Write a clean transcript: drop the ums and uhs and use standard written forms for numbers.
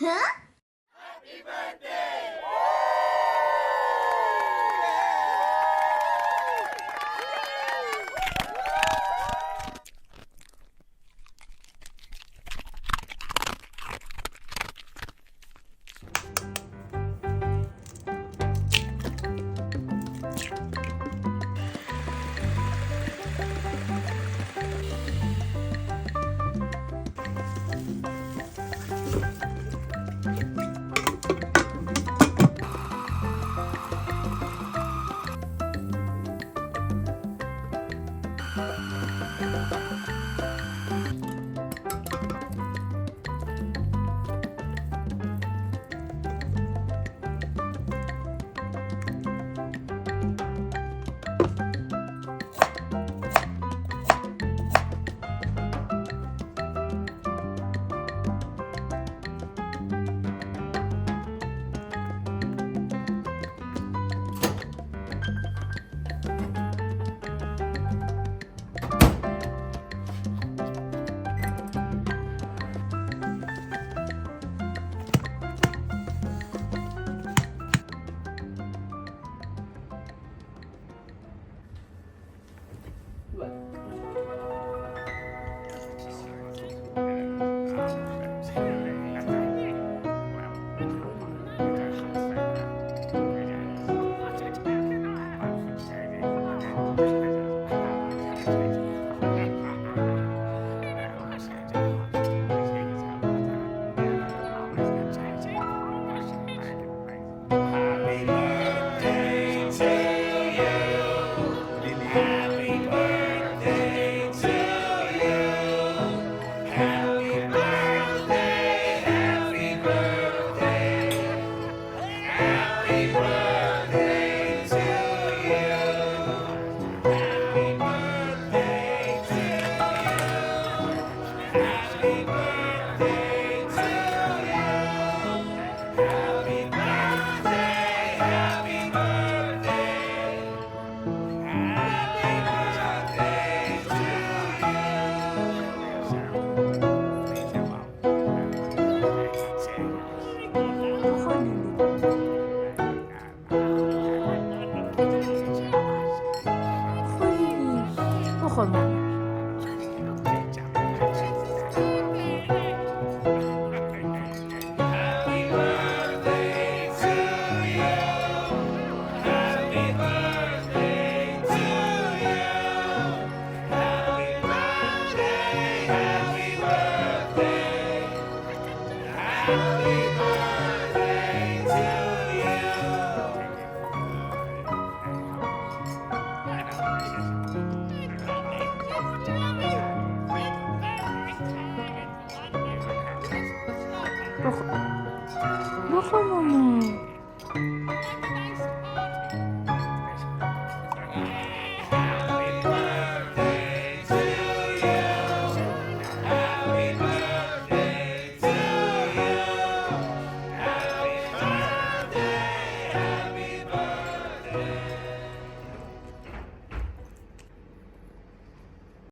Huh? Happy birthday to you. Happy birthday to you. Happy birthday, happy birthday. Happy birthday to you. Happy birthday to you. Happy birthday to you. Happy birthday, happy birthday. Happy birthday to you. ทุกคนมาHappy birthday.